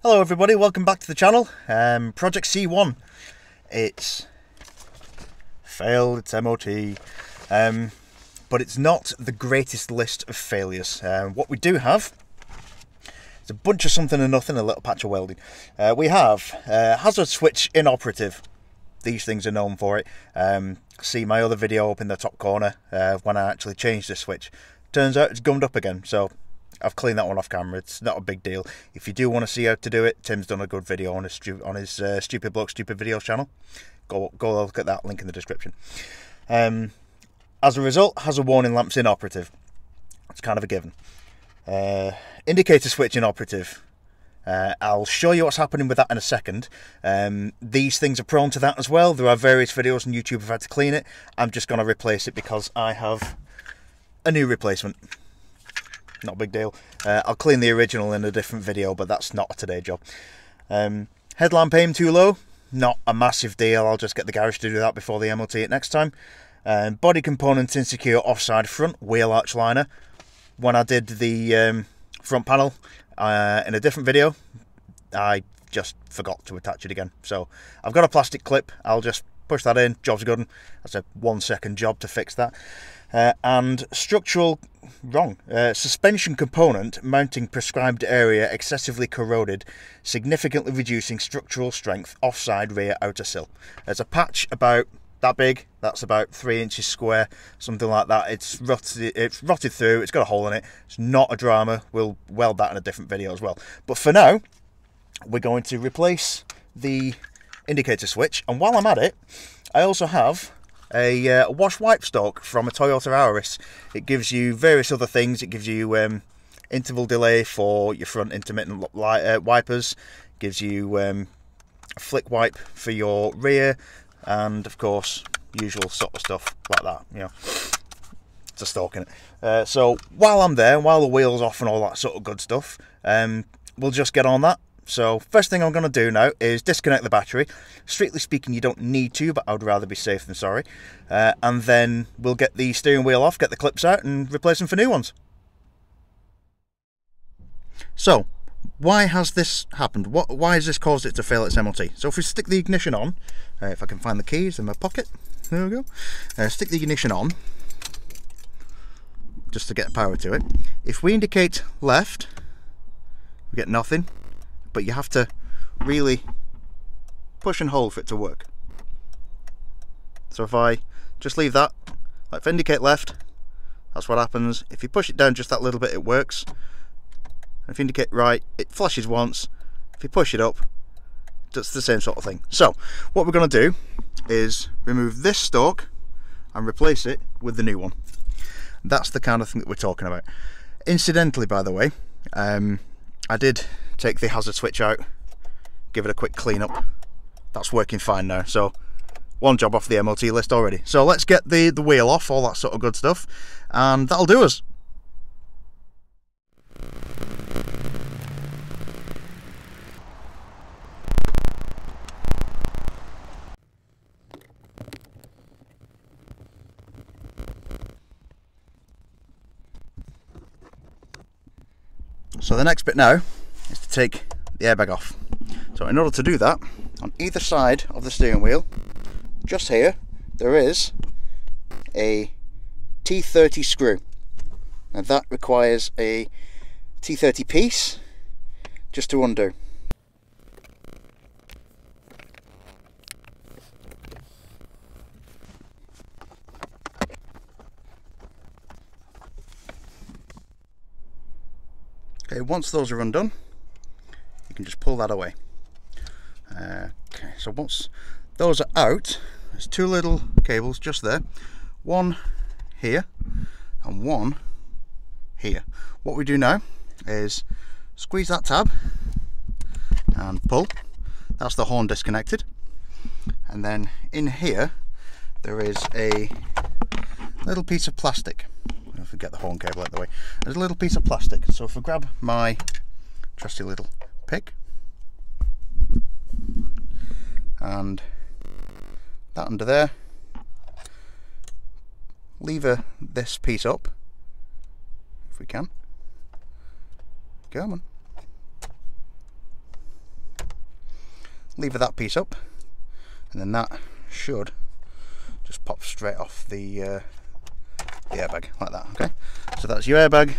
Hello everybody, welcome back to the channel. Project C1. It's failed, it's MOT, but it's not the greatest list of failures. What we do have is a bunch of something and nothing, a little patch of welding. We have hazard switch inoperative. These things are known for it. See my other video up in the top corner when I actually changed the switch. Turns out it's gummed up again, so I've cleaned that one off camera. It's not a big deal. If you do want to see how to do it, Tim's done a good video on his Stupid Bloke Stupid Videos channel. Go look at that, link in the description. As a result, hazard warning lamps inoperative. It's kind of a given. Indicator switch inoperative. I'll show you what's happening with that in a second. These things are prone to that as well. There are various videos on YouTube I've had to clean it. I'm just going to replace it because I have a new replacement. Not a big deal. I'll clean the original in a different video, but that's not a today job. Headlamp aim too low. Not a massive deal. I'll just get the garage to do that before they MOT it next time. Body component insecure offside front wheel arch liner. When I did the front panel in a different video, I just forgot to attach it again. So I've got a plastic clip. I'll just push that in. Job's good. That's a 1 second job to fix that. And structural suspension component mounting prescribed area excessively corroded, significantly reducing structural strength offside rear outer sill. There's a patch about that big, that's about 3 inches square, something like that. It's rotted through, it's got a hole in it. It's not a drama. We'll weld that in a different video as well. But for now, we're going to replace the indicator switch, and while I'm at it, I also have a wash wipe stalk from a Toyota Auris. It gives you various other things. It gives you interval delay for your front intermittent wipers, gives you a flick wipe for your rear, and of course usual sort of stuff like that. You know, it's a stalk in it. So while I'm there, while the wheel's off and all that sort of good stuff, we'll just get on that. So first thing I'm going to do now is disconnect the battery. Strictly speaking, you don't need to, but I would rather be safe than sorry. And then we'll get the steering wheel off, get the clips out and replace them for new ones. So why has this happened? Why has this caused it to fail its MOT? So if we stick the ignition on, if I can find the keys in my pocket, there we go. Stick the ignition on, just to get power to it. If we indicate left, we get nothing. But you have to really push and hold for it to work. So if I just leave that, like if I indicate left, that's what happens. If you push it down just that little bit, it works. If you indicate right, it flashes once. If you push it up, it's the same sort of thing. So what we're going to do is remove this stalk and replace it with the new one. That's the kind of thing that we're talking about. Incidentally, by the way, I did take the hazard switch out, give it a quick clean up. That's working fine now, so one job off the MOT list already. So let's get the wheel off, all that sort of good stuff, and that'll do us. So the next bit now is to take the airbag off. So in order to do that, on either side of the steering wheel, just here, there is a T30 screw. Now that requires a T30 piece just to undo. Okay, once those are undone, you can just pull that away. Okay, so once those are out, there's two little cables just there, one here and one here. What we do now is squeeze that tab and pull. That's the horn disconnected. And then in here there is a little piece of plastic. If we get the horn cable out of the way, there's a little piece of plastic. So if I grab my trusty little pick and that under there, lever this piece up if we can. Come on. lever that piece up, and then that should just pop straight off the airbag like that. Okay, so that's your airbag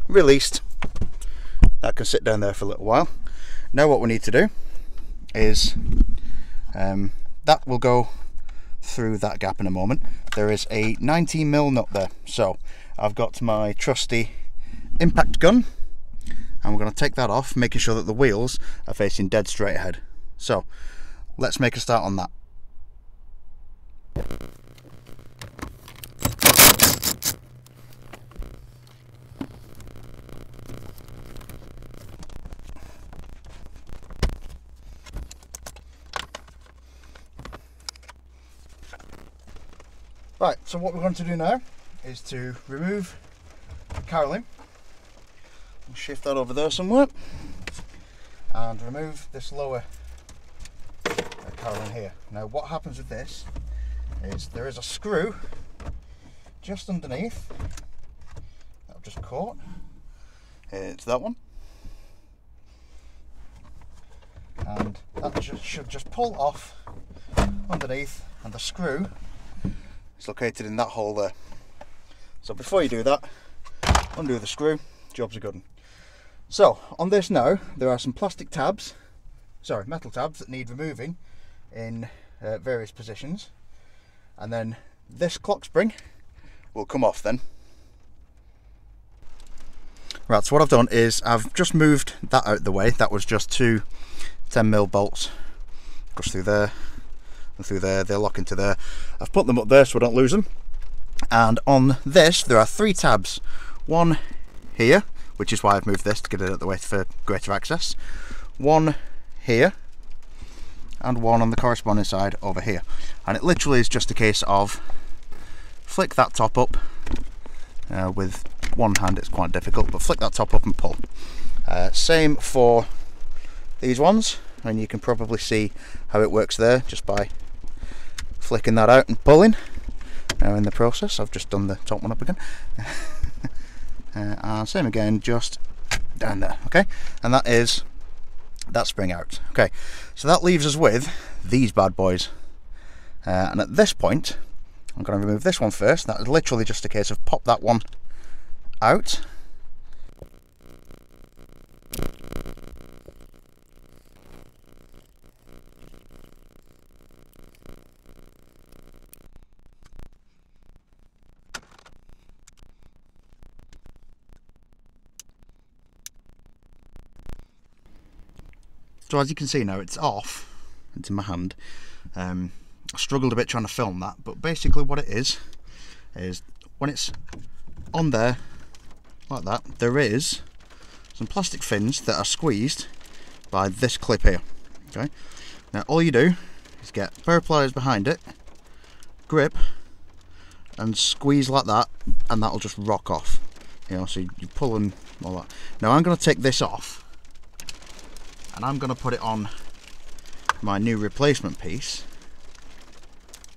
released. That can sit down there for a little while. Now what we need to do is that will go through that gap in a moment. There is a 19mm nut there, so I've got my trusty impact gun, and we're going to take that off, making sure that the wheels are facing dead straight ahead. So let's make a start on that. Right, so what we're going to do now is to remove the carolling. We'll shift that over there somewhere, and remove this lower carolling here. Now what happens with this is there is a screw just underneath that I've just caught. It's that one, and that should just pull off underneath, and the screw is located in that hole there. So before you do that, undo the screw, job's a good one. So on this now, there are some plastic tabs, sorry, metal tabs that need removing in various positions, and then this clock spring will come off then. Right, so what I've done is I've just moved that out of the way. That was just two 10mm bolts, goes through there and through there, they lock into there. I've put them up there so I don't lose them. And on this there are three tabs, one here, which is why I've moved this to get it out of the way for greater access, one here, and one on the corresponding side over here. And it literally is just a case of flick that top up with one hand. It's quite difficult, but flick that top up and pull. Same for these ones, and you can probably see how it works there just by flicking that out and pulling. Now in the process I've just done the top one up again. And same again, just down there. Okay, and that is that spring out. Okay, so that leaves us with these bad boys, and at this point I'm going to remove this one first. That is literally just a case of pop that one out, so as you can see now it's off, it's in my hand. I struggled a bit trying to film that, but basically what it is when it's on there like that, there is some plastic fins that are squeezed by this clip here. Okay, now all you do is get a pair of pliers behind it, grip and squeeze like that, and that'll just rock off, you know, so you pull and all that. Now I'm going to take this off and I'm going to put it on my new replacement piece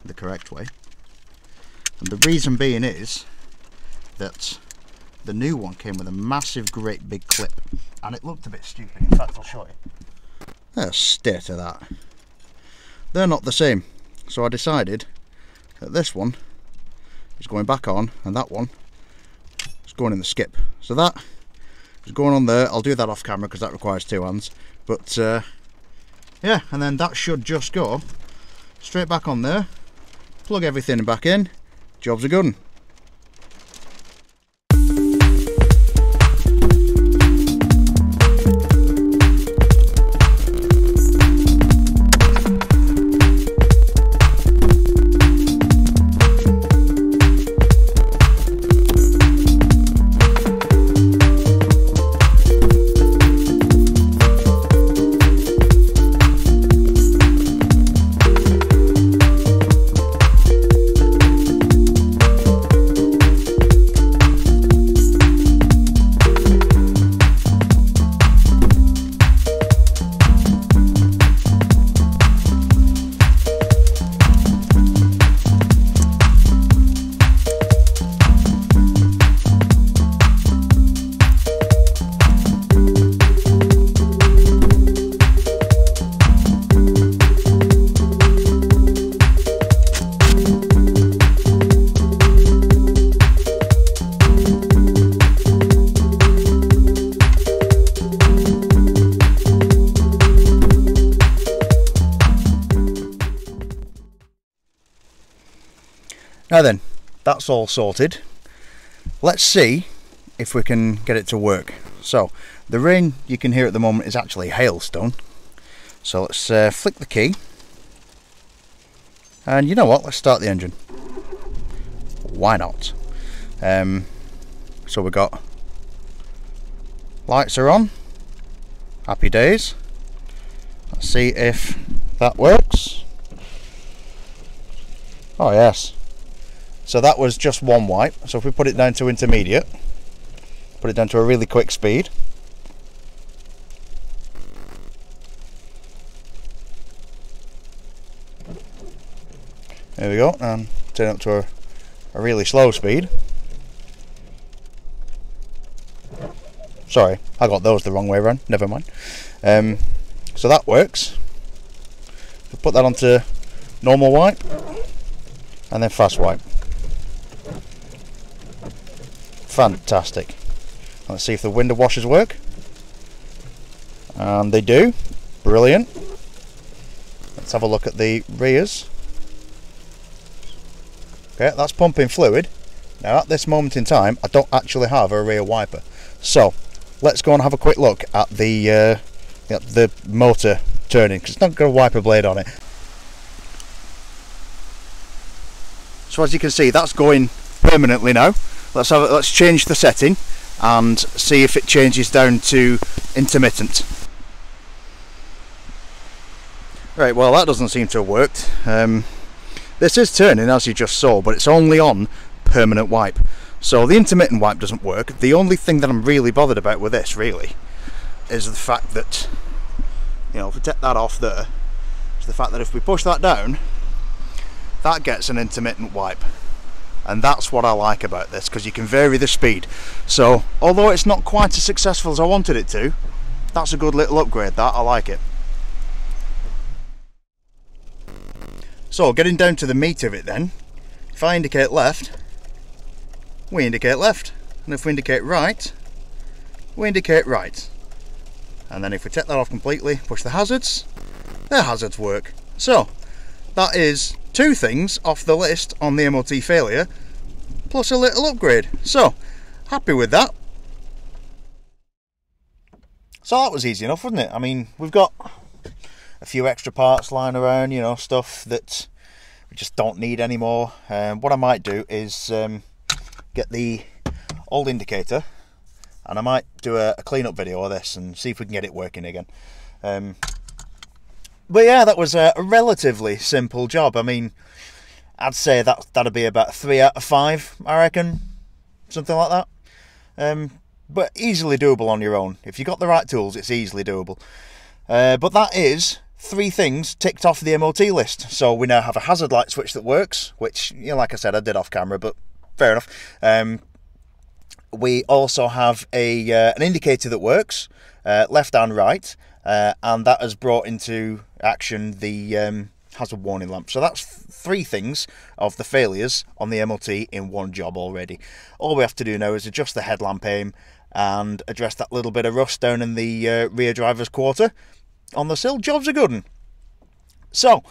the correct way, and the reason being is that the new one came with a massive great big clip and it looked a bit stupid. In fact, I'll show you. The state of that. They're not the same, so I decided that this one is going back on and that one is going in the skip. So that is going on there. I'll do that off camera because that requires two hands, but yeah, and then that should just go straight back on there, plug everything back in, job's a good one. Now then, that's all sorted. Let's see if we can get it to work. So the rain you can hear at the moment is actually hailstone. So let's flick the key, and you know what, let's start the engine. Why not? So we've got lights are on, happy days. Let's see if that works. Oh yes, so that was just one wipe. So if we put it down to intermediate, put it down to a really quick speed, there we go, and turn it up to a really slow speed. Sorry, I got those the wrong way around, never mind. So that works. We'll put that onto normal wipe and then fast wipe. Fantastic. Let's see if the window washers work. And they do. Brilliant. Let's have a look at the rears. Okay, that's pumping fluid. Now at this moment in time, I don't actually have a rear wiper. So let's go and have a quick look at the motor turning, because it's not got a wiper blade on it. So as you can see, that's going permanently now. Let's change the setting and see if it changes down to intermittent. Right, well that doesn't seem to have worked. This is turning as you just saw, but it's only on permanent wipe. So the intermittent wipe doesn't work. The only thing that I'm really bothered about with this really is the fact that, you know, if we take that off there, is the fact that if we push that down, that gets an intermittent wipe. And that's what I like about this, because you can vary the speed. So although it's not quite as successful as I wanted it to, that's a good little upgrade, that I like it. So getting down to the meat of it then, if I indicate left, we indicate left, and if we indicate right, we indicate right. And then if we take that off completely, push the hazards work. So that is two things off the list on the MOT failure, plus a little upgrade. So happy with that. So that was easy enough, wasn't it? I mean, we've got a few extra parts lying around, you know, stuff that we just don't need anymore. What I might do is get the old indicator, and I might do a clean-up video of this and see if we can get it working again. But yeah, that was a relatively simple job. I mean, I'd say that'd be about 3 out of 5, I reckon, something like that. But easily doable on your own. If you've got the right tools, it's easily doable. But that is 3 things ticked off the MOT list. So we now have a hazard light switch that works, which, you know, like I said, I did off camera, but fair enough. We also have an indicator that works, left and right, and that has brought into action the hazard warning lamp. So that's 3 things of the failures on the MOT in one job already. All we have to do now is adjust the headlamp aim and address that little bit of rust down in the rear driver's quarter on the sill. Job's a good one. So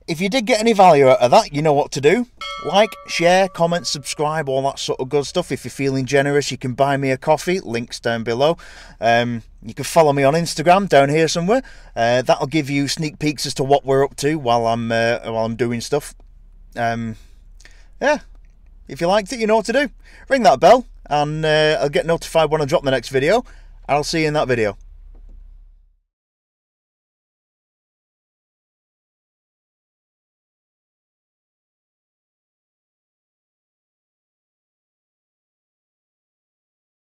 if you did get any value out of that, you know what to do. Like, share, comment, subscribe, all that sort of good stuff. If you're feeling generous, you can buy me a coffee. Links down below. You can follow me on Instagram down here somewhere. That'll give you sneak peeks as to what we're up to while I'm doing stuff. Yeah, if you liked it, you know what to do. Ring that bell, and I'll get notified when I drop the next video. And I'll see you in that video.